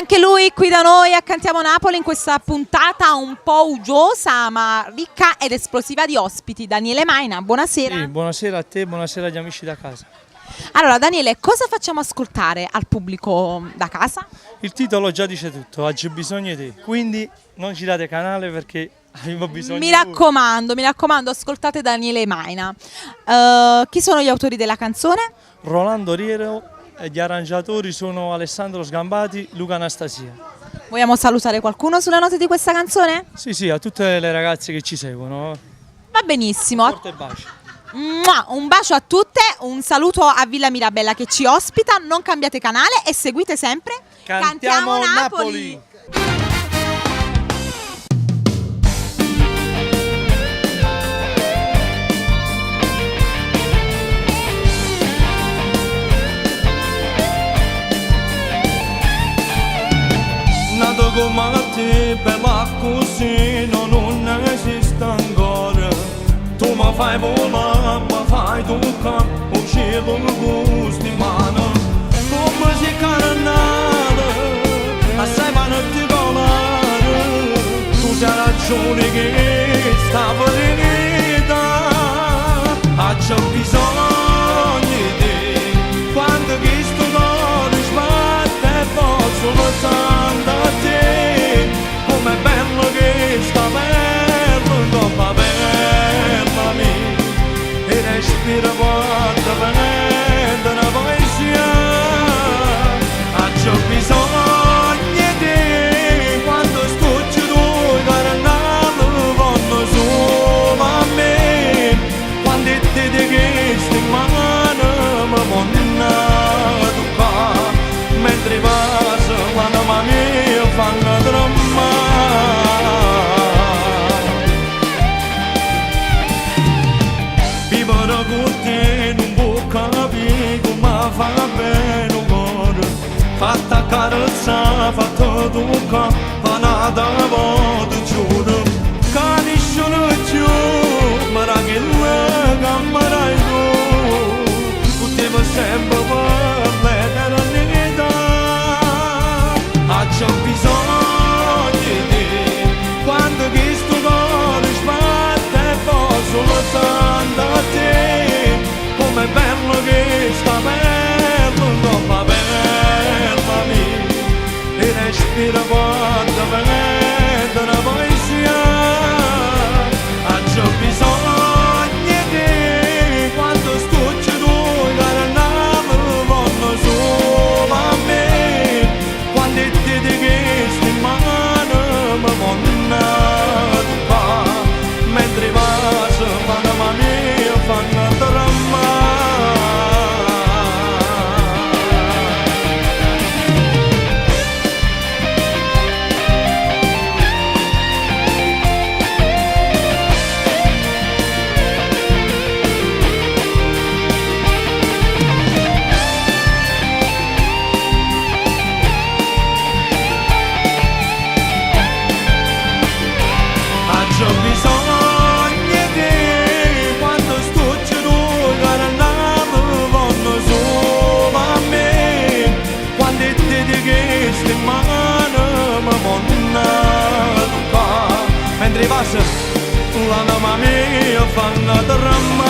Anche lui qui da noi a Cantiamo Napoli in questa puntata un po' uggiosa ma ricca ed esplosiva di ospiti. Daniele Maina, buonasera. Sì, buonasera a te, buonasera agli amici da casa. Allora Daniele, cosa facciamo ascoltare al pubblico da casa? Il titolo già dice tutto, oggi ho bisogno di te, quindi non girate canale perché avevo bisogno Mi raccomando, ascoltate Daniele Maina. Chi sono gli autori della canzone? Rolando Riero e gli arrangiatori sono Alessandro Sgambati, Luca Anastasia. Vogliamo salutare qualcuno sulle note di questa canzone? Sì, a tutte le ragazze che ci seguono. Va benissimo. Forte bacio. Un bacio a tutte, un saluto a Villa Mirabella che ci ospita, non cambiate canale e seguite sempre Cantiamo Napoli. Nato come te, bella così, non esiste ancora. Tu mi fai volare, mi fai toccare, un cielo gusto in mano. Come si carnale, assai particolare. Tu sei ragione che sta finita, c'ho bisogno di te. Quando questo cuore sbatte, posso pensare a te. Com'è bello che sta bello, dopo bella mia. E respira forte venendo una poesia. C'ho bisogno di te. Quando scuccio tu carnale, vanno solo a me. Quando ti dico che sto in mano, mi vanno a toccare. Mentre passa l'anima mia fanno tremare. Vivere con te non può capire come fa bene un cuore. Fatta carezza, fatta toccare, fanata volta giuro. Che nessuno più, ma che la cammerai tu. Potevo sempre parlare l'eternità. C'ho bisogno di te. Quando questo cuore sbatte, posso lottare a te. Com'è bello che sta bello, dopo bella mia. E respira forte venendo una poesia. C'ho bisogno di te. Quando scuccio tu carnale, vanno solo a me. Quando ti dico che sto in mano, mi vanno a toccare. Mentre passa l'anima mia fanno tremare. C'ho bisogno di te. Quando scuccio tu carnale, vanno solo a me. Quando ti dico che sto in mano, mi vanno a toccare. Mentre passa l'anima mia fanno tremare.